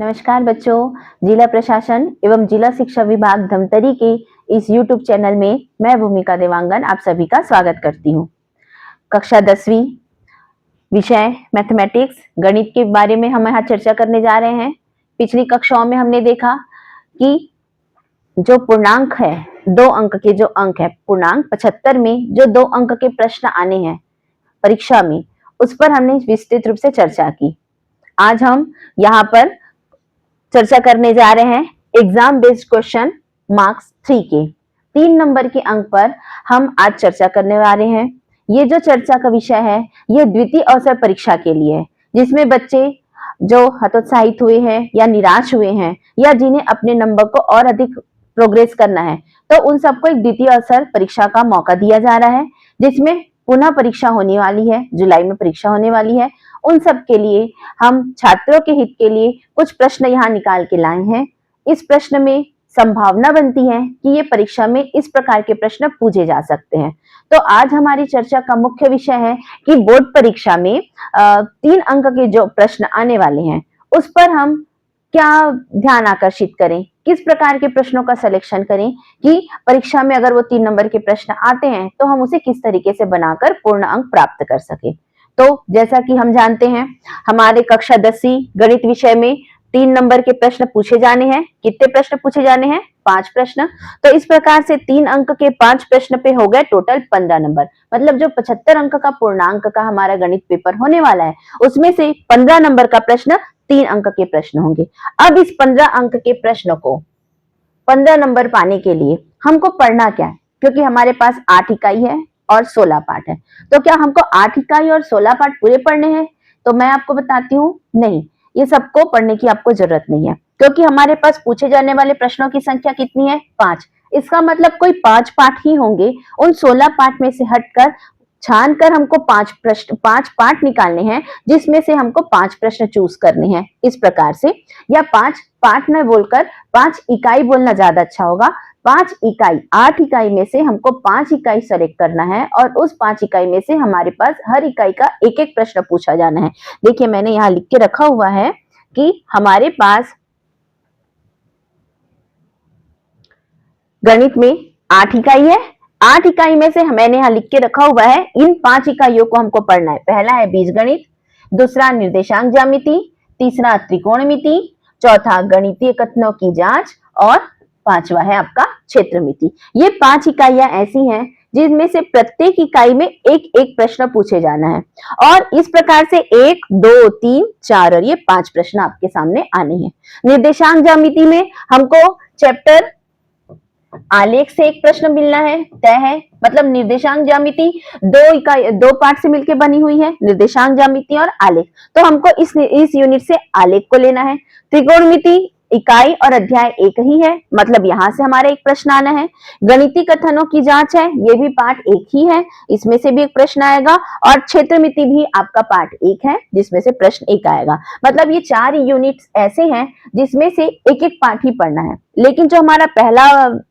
नमस्कार बच्चों, जिला प्रशासन एवं जिला शिक्षा विभाग धमतरी के इस YouTube चैनल में मैं भूमिका देवांगन आप सभी का स्वागत करती हूँ। कक्षा 10वीं विषय मैथमेटिक्स गणित के बारे में हम यहाँ चर्चा करने जा रहे हैं। पिछली कक्षाओं में हमने देखा कि जो पूर्णांक है, 2 अंक के जो अंक है पूर्णांक 75 में जो 2 अंक के प्रश्न आने हैं परीक्षा में, उस पर हमने विस्तृत रूप से चर्चा की। आज हम यहाँ पर चर्चा करने जा रहे हैं एग्जाम बेस्ड क्वेश्चन मार्क्स 3 के 3 नंबर के अंक पर हम आज चर्चा करने वाले हैं। ये जो चर्चा का विषय है ये द्वितीय अवसर परीक्षा के लिए है, जिसमें बच्चे जो हतोत्साहित हुए हैं या निराश हुए हैं या जिन्हें अपने नंबर को और अधिक प्रोग्रेस करना है, तो उन सबको एक द्वितीय अवसर परीक्षा का मौका दिया जा रहा है, जिसमें पुनः परीक्षा होने वाली है, जुलाई में परीक्षा होने वाली है। उन सब के लिए हम छात्रों के हित के लिए कुछ प्रश्न यहाँ निकाल के लाए हैं। इस प्रश्न में संभावना बनती है कि ये परीक्षा में इस प्रकार के प्रश्न पूछे जा सकते हैं। तो आज हमारी चर्चा का मुख्य विषय है कि बोर्ड परीक्षा में 3 अंक के जो प्रश्न आने वाले हैं उस पर हम क्या ध्यान आकर्षित करें, किस प्रकार के प्रश्नों का सिलेक्शन करें कि परीक्षा में अगर वो 3 नंबर के प्रश्न आते हैं तो हम उसे किस तरीके से बनाकर पूर्ण अंक प्राप्त कर सके। तो जैसा कि हम जानते हैं हमारे कक्षा 10वीं गणित विषय में 3 नंबर के प्रश्न पूछे जाने हैं। कितने प्रश्न पूछे जाने हैं? 5 प्रश्न। तो इस प्रकार से 3 अंक के 5 प्रश्न पे हो गए टोटल 15 नंबर। मतलब जो 75 अंक का पूर्णांक का हमारा गणित पेपर होने वाला है उसमें से 15 नंबर का प्रश्न 3 अंक के प्रश्न होंगे। अब इस 15 अंक के प्रश्न को 15 नंबर पाने के लिए हमको पढ़ना क्या है, क्योंकि हमारे पास 8 इकाई है और 16 पाठ है। तो क्या हमको 8 इकाई और 16 पाठ पूरे पढ़ने हैं? तो मैं आपको बताती हूँ, नहीं, ये सबको पढ़ने की आपको जरूरत नहीं है, क्योंकि हमारे पास पूछे जाने वाले प्रश्नों की संख्या कितनी है? 5। इसका मतलब कोई 5 पाठ ही होंगे। उन 16 पाठ में से हटकर छान कर हमको 5 पाठ निकालने हैं, जिसमें से हमको 5 प्रश्न चूज करने हैं इस प्रकार से, या 5 पाठ न बोलकर 5 इकाई बोलना ज्यादा अच्छा होगा। 5 इकाई, 8 इकाई में से हमको 5 इकाई सेलेक्ट करना है और उस 5 इकाई में से हमारे पास हर इकाई का एक एक प्रश्न पूछा जाना है। देखिए मैंने यहाँ लिख के रखा हुआ है कि हमारे पास गणित में 8 इकाई है। 8 इकाई में से मैंने यहाँ लिख के रखा हुआ है इन 5 इकाइयों को हमको पढ़ना है। पहला है बीजगणित, दूसरा निर्देशांक ज्यामिति, तीसरा त्रिकोणमिति, चौथा गणितीय कथनों की जांच और 5वां है आपका क्षेत्रमिति। ये 5 इकाइयां ऐसी हैं जिनमें से प्रत्येक इकाई में एक एक प्रश्न पूछे जाना है और इस प्रकार से 1, 2, 3, 4 और ये 5 प्रश्न आपके सामने आने हैं। निर्देशांक ज्यामिति में हमको चैप्टर आलेख से एक प्रश्न मिलना है, तय है। मतलब निर्देशांक ज्यामिति 2 पार्ट से मिलकर बनी हुई है, निर्देशांक ज्यामिति और आलेख। तो हमको इस यूनिट से आलेख को लेना है। त्रिकोणमिति इकाई और अध्याय एक ही है, मतलब यहां से हमारा एक प्रश्न आना है। गणितीय कथनों की जांच है, ये भी पार्ट एक ही है, इसमें से भी एक प्रश्न आएगा। और क्षेत्रमिति भी आपका पार्ट एक है, जिसमें से प्रश्न एक आएगा। मतलब ये 4 यूनिट्स ऐसे हैं जिसमें से एक एक पार्ट ही पढ़ना है। लेकिन जो हमारा पहला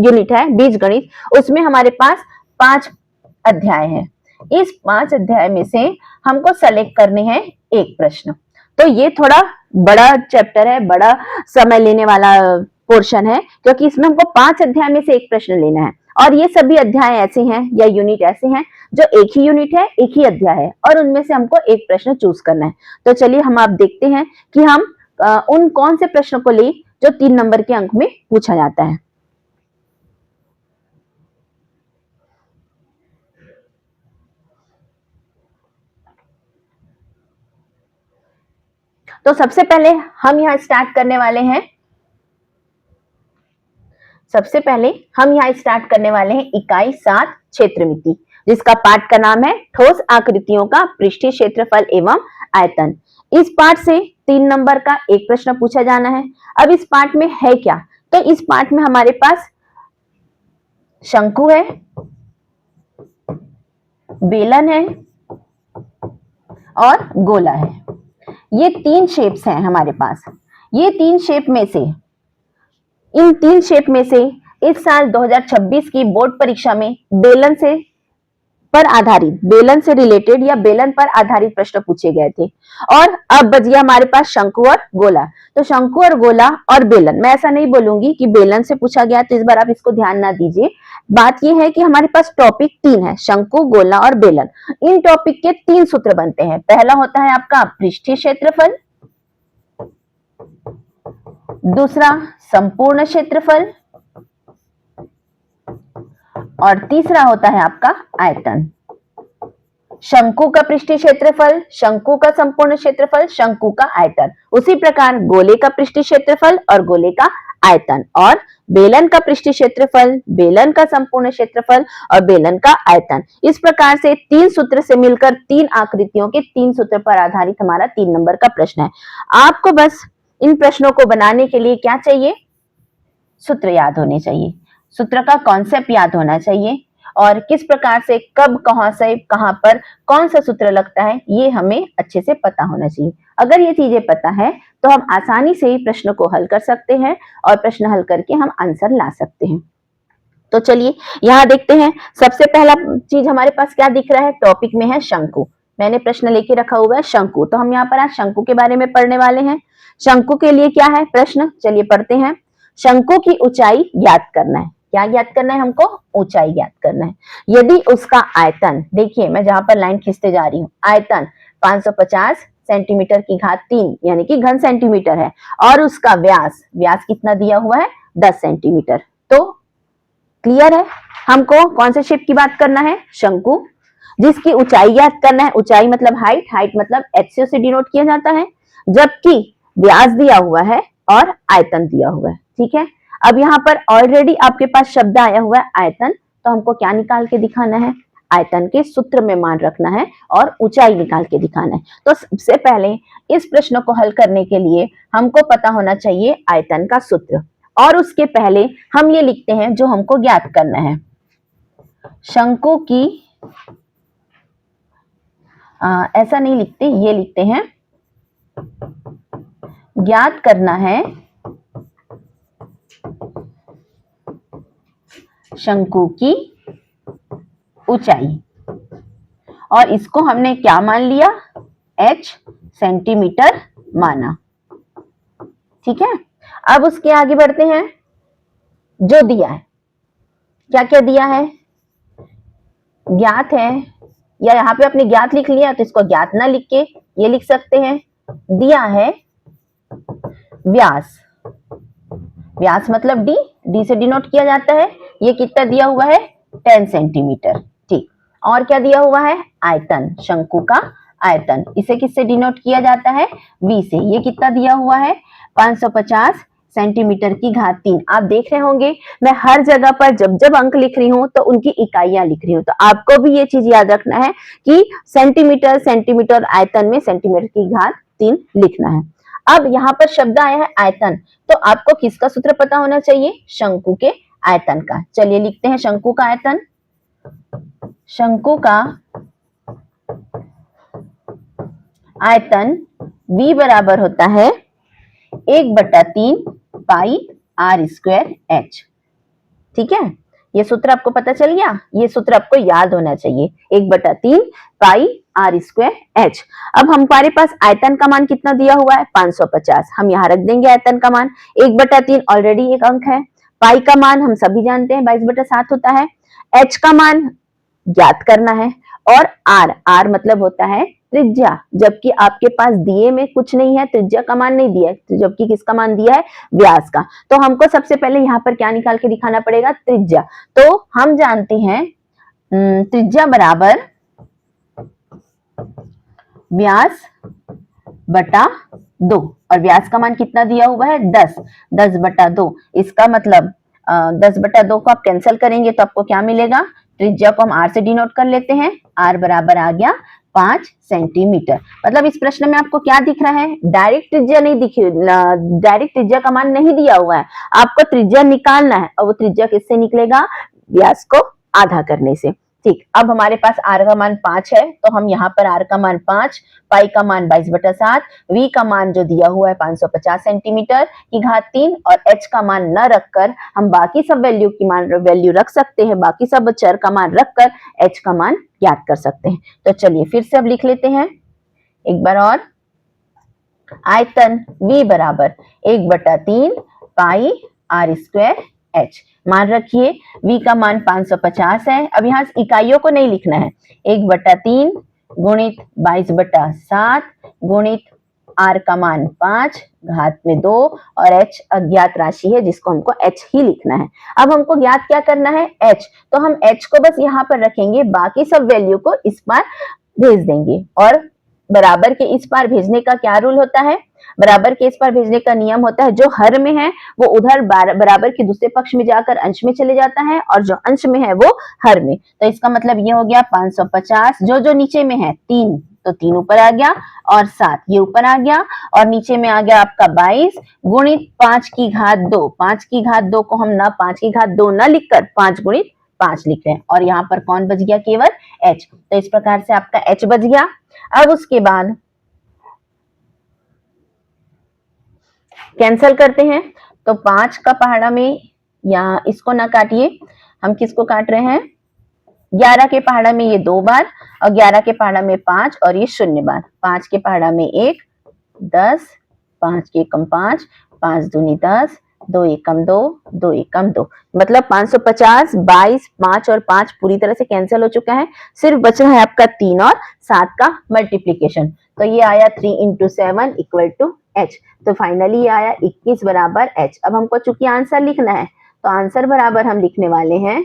यूनिट है बीजगणित, उसमें हमारे पास 5 अध्याय है। इस 5 अध्याय में से हमको सेलेक्ट करने हैं एक प्रश्न। तो ये थोड़ा बड़ा चैप्टर है, बड़ा समय लेने वाला पोर्शन है, क्योंकि इसमें हमको 5 अध्याय में से एक प्रश्न लेना है। और ये सभी अध्याय ऐसे हैं या यूनिट ऐसे हैं जो एक ही यूनिट है, एक ही अध्याय है और उनमें से हमको एक प्रश्न चूज करना है। तो चलिए हम आप देखते हैं कि हम उन कौन से प्रश्नों को ले जो 3 नंबर के अंक में पूछा जाता है। तो सबसे पहले हम यहाँ स्टार्ट करने वाले हैं इकाई 7 क्षेत्रमिति, जिसका पाठ का नाम है ठोस आकृतियों का पृष्ठीय क्षेत्रफल एवं आयतन। इस पाठ से 3 नंबर का एक प्रश्न पूछा जाना है। अब इस पाठ में है क्या? तो इस पाठ में हमारे पास शंकु है, बेलन है और गोला है। ये 3 शेप्स हैं हमारे पास। ये 3 शेप में से, इन 3 शेप में से इस साल 2026 की बोर्ड परीक्षा में बेलन से पर आधारित, बेलन से रिलेटेड या बेलन पर आधारित प्रश्न पूछे गए थे। और अब बच गया हमारे पास शंकु और गोला। तो शंकु और गोला और बेलन, मैं ऐसा नहीं बोलूंगी कि बेलन से पूछा गया तो इस बार आप इसको ध्यान ना दीजिए। बात यह है कि हमारे पास टॉपिक 3 है, शंकु, गोला और बेलन। इन टॉपिक के 3 सूत्र बनते हैं। पहला होता है आपका पृष्ठीय क्षेत्रफल, दूसरा संपूर्ण क्षेत्रफल और तीसरा होता है आपका आयतन। शंकु का पृष्ठीय क्षेत्रफल, शंकु का संपूर्ण क्षेत्रफल, शंकु का आयतन। उसी प्रकार गोले का पृष्ठीय क्षेत्रफल और गोले का आयतन, और बेलन का पृष्ठीय क्षेत्रफल, बेलन का संपूर्ण क्षेत्रफल और बेलन का आयतन। इस प्रकार से 3 सूत्र से मिलकर 3 आकृतियों के 3 सूत्र पर आधारित हमारा 3 नंबर का प्रश्न है। आपको बस इन प्रश्नों को बनाने के लिए क्या चाहिए? सूत्र याद होने चाहिए, सूत्र का कॉन्सेप्ट याद होना चाहिए, और किस प्रकार से कब कहां से कहां पर कौन सा सूत्र लगता है ये हमें अच्छे से पता होना चाहिए। अगर ये चीजें पता है तो हम आसानी से ही प्रश्न को हल कर सकते हैं और प्रश्न हल करके हम आंसर ला सकते हैं। तो चलिए यहाँ देखते हैं। सबसे पहला चीज हमारे पास क्या दिख रहा है? टॉपिक में है शंकु। मैंने प्रश्न लेके रखा हुआ है शंकु, तो हम यहाँ पर आज शंकु के बारे में पढ़ने वाले हैं। शंकु के लिए क्या है प्रश्न? चलिए पढ़ते हैं। शंकु की ऊंचाई ज्ञात करना है। क्या ज्ञात करना है हमको? ऊंचाई ज्ञात करना है। यदि उसका आयतन, देखिए मैं जहां पर लाइन खींचते जा रही हूँ, आयतन 550 सेंटीमीटर की घात 3 यानी कि घन सेंटीमीटर है, और उसका व्यास, व्यास कितना दिया हुआ है? 10 सेंटीमीटर। तो क्लियर है, हमको कौन से शेप की बात करना है? शंकु, जिसकी ऊंचाई ज्ञात करना है। ऊंचाई मतलब हाइट, हाइट मतलब एचसीओ से डिनोट किया जाता है, जबकि व्यास दिया हुआ है और आयतन दिया हुआ है। ठीक है, अब यहाँ पर ऑलरेडी आपके पास शब्द आया हुआ है आयतन, तो हमको क्या निकाल के दिखाना है? आयतन के सूत्र में मान रखना है और ऊंचाई निकाल के दिखाना है। तो सबसे पहले इस प्रश्न को हल करने के लिए हमको पता होना चाहिए आयतन का सूत्र, और उसके पहले हम ये लिखते हैं जो हमको ज्ञात करना है। शंकु की ऐसा नहीं लिखते, ये लिखते हैं ज्ञात करना है शंकु की ऊंचाई, और इसको हमने क्या मान लिया? h सेंटीमीटर माना। ठीक है, अब उसके आगे बढ़ते हैं। जो दिया है, क्या क्या दिया है? ज्ञात है, या यहाँ पे अपने ज्ञात लिख लिया तो इसको ज्ञात ना लिख के ये लिख सकते हैं, दिया है व्यास। व्यास मतलब डी, डी से डिनोट किया जाता है। ये कितना दिया हुआ है? 10 सेंटीमीटर। ठीक, और क्या दिया हुआ है? आयतन, शंकु का आयतन। इसे किससे डिनोट किया जाता है? v से। ये कितना दिया हुआ है? 550 सेंटीमीटर की घात 3। आप देख रहे होंगे मैं हर जगह पर जब जब अंक लिख रही हूँ तो उनकी इकाइयां लिख रही हूँ, तो आपको भी ये चीज याद रखना है कि सेंटीमीटर, सेंटीमीटर आयतन में सेंटीमीटर की घात 3 लिखना है। अब यहाँ पर शब्द आया है आयतन, तो आपको किसका सूत्र पता होना चाहिए? शंकु के आयतन का। चलिए लिखते हैं शंकु का आयतन। शंकु का आयतन v बराबर होता है 1/3 पाई r स्क्वायर h। ठीक है, ये सूत्र आपको पता चल गया, ये सूत्र आपको याद होना चाहिए, 1/3 पाई r स्क्वायर h। अब हमारे पास आयतन का मान कितना दिया हुआ है? 550। हम यहाँ रख देंगे आयतन का मान। 1/3 ऑलरेडी एक अंक है, पाई का मान हम सभी जानते हैं 22/7 होता है, h का मान ज्ञात करना है, और r मतलब होता है त्रिज्या, जबकि आपके पास दिए में कुछ नहीं है, त्रिज्या का मान नहीं दिया है, जबकि किसका मान दिया है? व्यास का। तो हमको सबसे पहले यहाँ पर क्या निकाल के दिखाना पड़ेगा? त्रिज्या। तो हम जानते हैं त्रिज्या बराबर व्यास बटा 2, और व्यास का मान कितना दिया हुआ है? 10। 10/2, इसका मतलब 10/2 को आप कैंसिल करेंगे तो आपको क्या मिलेगा? त्रिज्या को हम r से डिनोट कर लेते हैं, r बराबर आ गया 5 सेंटीमीटर। मतलब इस प्रश्न में आपको क्या दिख रहा है? डायरेक्ट त्रिज्या नहीं दिखी, डायरेक्ट त्रिज्या का मान नहीं दिया हुआ है, आपको त्रिज्या निकालना है, और वो त्रिज्या किससे निकलेगा? व्यास को आधा करने से। ठीक, अब हमारे पास r का मान 5 है, तो हम यहाँ पर r का मान 5, पाई का मान 22/7, v का मान जो दिया हुआ है 550 सेंटीमीटर की घात 3 और h का मान न रखकर हम बाकी सब वैल्यू रख सकते हैं, बाकी सब चर का मान रखकर h का मान ज्ञात कर सकते हैं। तो चलिए फिर से अब लिख लेते हैं एक बार और। आयतन v बराबर 1/3 पाई r² h। मान रखिए v का मान 550 है। अब यहाँ इकाइयों को नहीं लिखना है, 1/3 गुणित 22/7 गुणित r का मान 5 घात में 2 और h अज्ञात राशि है जिसको हमको h ही लिखना है। अब हमको ज्ञात क्या करना है, h, तो हम h को बस यहाँ पर रखेंगे, बाकी सब वैल्यू को इस पार भेज देंगे। और बराबर के इस पार भेजने का क्या रूल होता है, बराबर के इस पार भेजने का नियम होता है, जो हर में है वो उधर बराबर के दूसरे पक्ष में जाकर अंश में चले जाता है और जो अंश में है वो हर में। तो इसका मतलब ये हो गया 550, जो नीचे में है 3 तो 3 ऊपर आ गया और 7 ये ऊपर आ गया और नीचे में आ गया आपका 22 गुणित 5 की घात 2। 5 की घात 2 को हम ना 5 की घात 2 न लिखकर 5 गुणित 5 लिख रहे हैं और यहाँ पर कौन बच गया, केवल h। तो इस प्रकार से आपका h बच गया। अब उसके बाद कैंसल करते हैं, तो 5 का पहाड़ा में, या इसको ना काटिए, हम किसको काट रहे हैं, 11 के पहाड़ा में ये 2 बार और 11 के पहाड़ा में 5 और ये 0 बार। 5 के पहाड़ा में 1, 10, 5 के एकम 5, 5 दूनी 10, 2 एकम 2, 2 एकम 2, मतलब 550, 22, 5 और 5 पूरी तरह से कैंसिल हो चुका है। सिर्फ बच रहा है आपका 3 और 7 का मल्टीप्लीकेशन। तो ये आया 3 × 7 = h। तो फाइनली ये आया 21 बराबर h। अब हमको चूंकि आंसर लिखना है तो आंसर बराबर हम लिखने वाले हैं,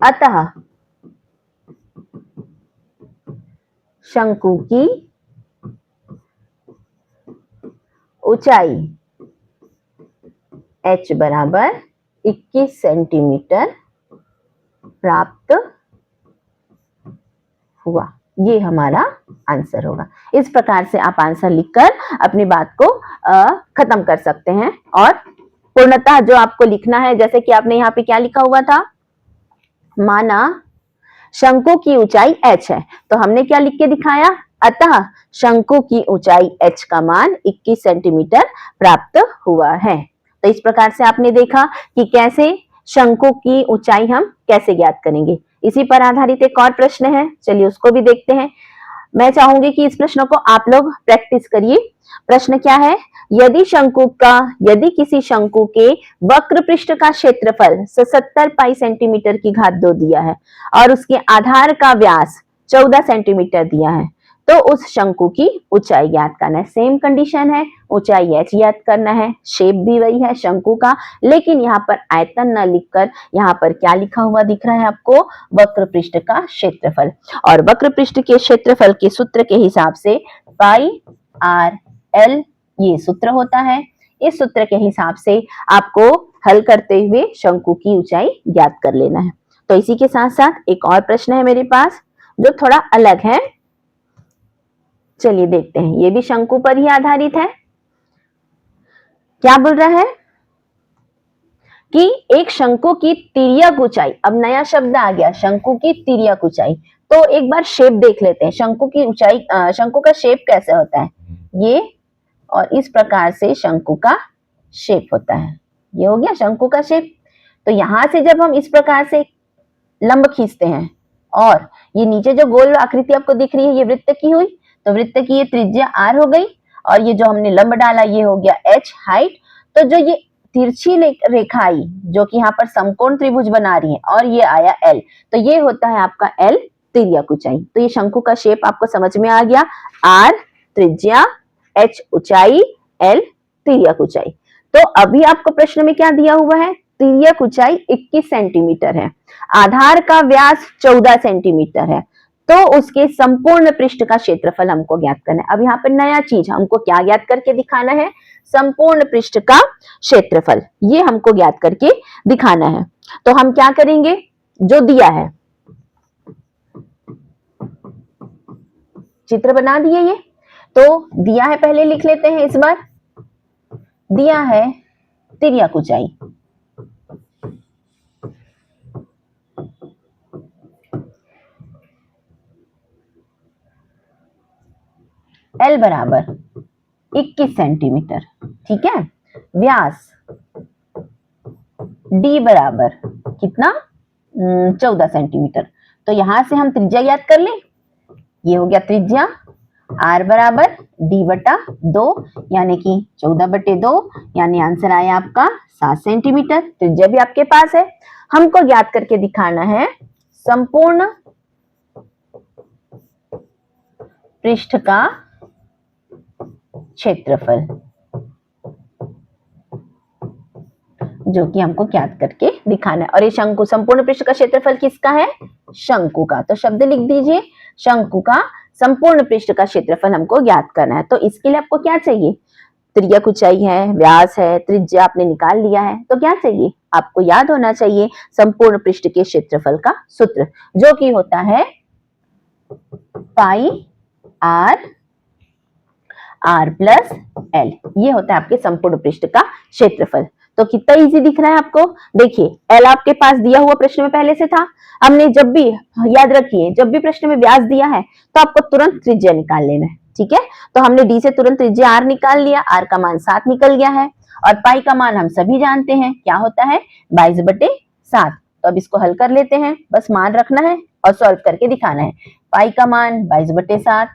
अतः शंकु की ऊंचाई h बराबर 21 सेंटीमीटर प्राप्त हुआ। ये हमारा आंसर होगा। इस प्रकार से आप आंसर लिखकर अपनी बात को खत्म कर सकते हैं। और पूर्णतः जो आपको लिखना है, जैसे कि आपने यहाँ पे क्या लिखा हुआ था, माना शंकु की ऊंचाई h है, तो हमने क्या लिख के दिखाया, अतः शंकु की ऊंचाई h का मान 21 सेंटीमीटर प्राप्त हुआ है। तो इस प्रकार से आपने देखा कि कैसे शंकु की ऊंचाई हम कैसे ज्ञात करेंगे। इसी पर आधारित एक और प्रश्न है, चलिए उसको भी देखते हैं। मैं चाहूंगी कि इस प्रश्न को आप लोग प्रैक्टिस करिए। प्रश्न क्या है, यदि किसी शंकु के वक्र पृष्ठ का क्षेत्रफल 77 पाई सेंटीमीटर की घात 2 दिया है और उसके आधार का व्यास 14 सेंटीमीटर दिया है, तो उस शंकु की ऊंचाई ज्ञात करना है। सेम कंडीशन है, ऊंचाई h ज्ञात करना है, शेप भी वही है शंकु का, लेकिन यहाँ पर आयतन न लिखकर यहाँ पर क्या लिखा हुआ दिख रहा है आपको, वक्र पृष्ठ का क्षेत्रफल। और वक्र पृष्ठ के क्षेत्रफल के सूत्र के हिसाब से पाई r l ये सूत्र होता है। इस सूत्र के हिसाब से आपको हल करते हुए शंकु की ऊंचाई ज्ञात कर लेना है। तो इसी के साथ साथ एक और प्रश्न है मेरे पास जो थोड़ा अलग है, चलिए देखते हैं। ये भी शंकु पर ही आधारित है। क्या बोल रहा है कि एक शंकु की तिर्यक ऊंचाई, अब नया शब्द आ गया, शंकु की तिर्यक ऊंचाई। तो एक बार शेप देख लेते हैं, शंकु की ऊंचाई, शंकु का शेप कैसे होता है, ये और इस प्रकार से शंकु का शेप होता है। ये हो गया शंकु का शेप। तो यहां से जब हम इस प्रकार से लंब खींचते हैं और ये नीचे जो गोल आकृति आपको दिख रही है ये वृत्त की हुई, तो वृत्त की ये त्रिज्या r हो गई और ये जो हमने लंब डाला ये हो गया h हाइट। तो जो ये तिरछी रेखा आई जो कि यहाँ पर समकोण त्रिभुज बना रही है और ये आया l, तो ये होता है आपका l तिर्यक ऊंचाई। तो ये शंकु का शेप आपको समझ में आ गया, r त्रिज्या, h ऊंचाई, l तिर्यक ऊंचाई। तो अभी आपको प्रश्न में क्या दिया हुआ है, तिर्यक ऊंचाई 21 सेंटीमीटर है, आधार का व्यास 14 सेंटीमीटर है, तो उसके संपूर्ण पृष्ठ का क्षेत्रफल हमको ज्ञात करना है। अब यहाँ पर नया चीज हमको क्या ज्ञात करके दिखाना है, संपूर्ण पृष्ठ का क्षेत्रफल, ये हमको ज्ञात करके दिखाना है। तो हम क्या करेंगे, जो दिया है चित्र बना दिए, ये तो दिया है, पहले लिख लेते हैं इस बार। दिया है तिर्यक ऊंचाई, L बराबर 21 सेंटीमीटर, ठीक है। व्यास D बराबर कितना, 14 सेंटीमीटर। तो यहां से हम त्रिज्या याद कर लें, ये हो गया त्रिज्या। R बराबर D बटा 2 यानी कि 14/2, यानी आंसर आया आपका 7 सेंटीमीटर। त्रिज्या भी आपके पास है। हमको ज्ञात करके दिखाना है संपूर्ण पृष्ठ का क्षेत्रफल, जो कि हमको ज्ञात करके दिखाना है। और ये शंकु, संपूर्ण पृष्ठ का क्षेत्रफल किसका है, शंकु का। तो शब्द लिख दीजिए, शंकु का संपूर्ण पृष्ठ का क्षेत्रफल हमको ज्ञात करना है। तो इसके लिए आपको क्या चाहिए, त्रिज्या ऊंचाई है, व्यास है, त्रिज्या आपने निकाल लिया है, तो क्या चाहिए, आपको याद होना चाहिए संपूर्ण पृष्ठ के क्षेत्रफल का सूत्र, जो कि होता है पाई आर प्लस एल। ये होता है आपके संपूर्ण पृष्ठ का क्षेत्रफल। तो कितना इजी दिख रहा है आपको, देखिए एल आपके पास दिया हुआ प्रश्न में पहले से था। हमने जब भी, याद रखिए, जब भी प्रश्न में व्यास दिया है तो आपको तुरंत त्रिज्या निकाल लेना है, ठीक है। तो हमने डी से तुरंत त्रिज्या आर निकाल लिया, आर का मान 7 निकल गया है, और पाई का मान हम सभी जानते हैं क्या होता है, 22/7। तो अब इसको हल कर लेते हैं, बस मान रखना है और सॉल्व करके दिखाना है। पाई का मान 22/7,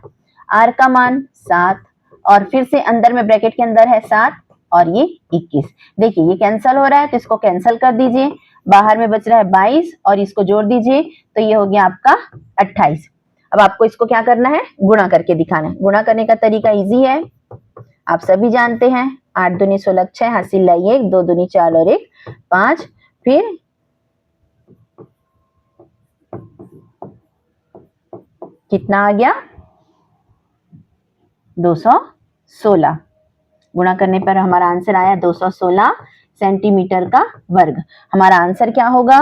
आर का मान 7, और फिर से अंदर में ब्रैकेट के अंदर है 7 और ये 21। देखिए ये कैंसिल हो रहा है तो इसको कैंसिल कर दीजिए, बाहर में बच रहा है 22 और इसको जोड़ दीजिए तो ये हो गया आपका 28। अब आपको इसको क्या करना है, गुणा करके दिखाना है। गुणा करने का तरीका इजी है, आप सभी जानते हैं, 8 दूनी 16, 6 हासिल लाइए 1, 2 दूनी 4 और 1 5, फिर कितना आ गया, 216। गुणा करने पर हमारा आंसर आया 216 सेंटीमीटर का वर्ग। हमारा आंसर क्या होगा,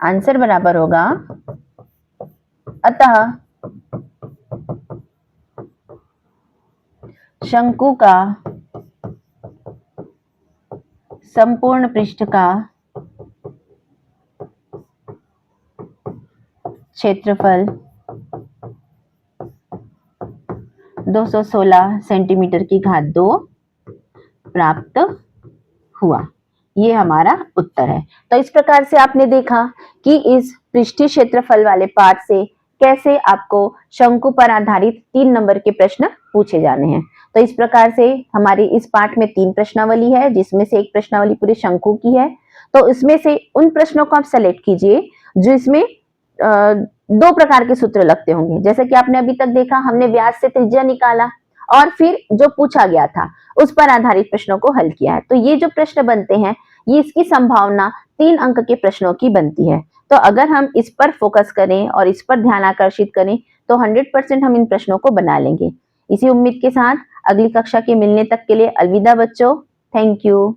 आंसर बराबर होगा, अतः शंकु का संपूर्ण पृष्ठ का क्षेत्रफल 216 सेंटीमीटर की घात 2 प्राप्त हुआ। ये हमारा उत्तर है। तो इस प्रकार से आपने देखा कि इस पृष्ठीय क्षेत्रफल वाले पाठ से कैसे आपको शंकु पर आधारित 3 नंबर के प्रश्न पूछे जाने हैं। तो इस प्रकार से हमारी इस पाठ में 3 प्रश्नावली है, जिसमें से एक प्रश्नावली पूरे शंकु की है। तो इसमें से उन प्रश्नों को आप सेलेक्ट कीजिए जो इसमें 2 प्रकार के सूत्र लगते होंगे। जैसे कि आपने अभी तक देखा, हमने व्यास से त्रिज्या निकाला और फिर जो पूछा गया था उस पर आधारित प्रश्नों को हल किया है। तो ये जो प्रश्न बनते हैं, ये इसकी संभावना 3 अंक के प्रश्नों की बनती है। तो अगर हम इस पर फोकस करें और इस पर ध्यान आकर्षित करें तो 100% हम इन प्रश्नों को बना लेंगे। इसी उम्मीद के साथ अगली कक्षा के मिलने तक के लिए अलविदा बच्चों, थैंक यू।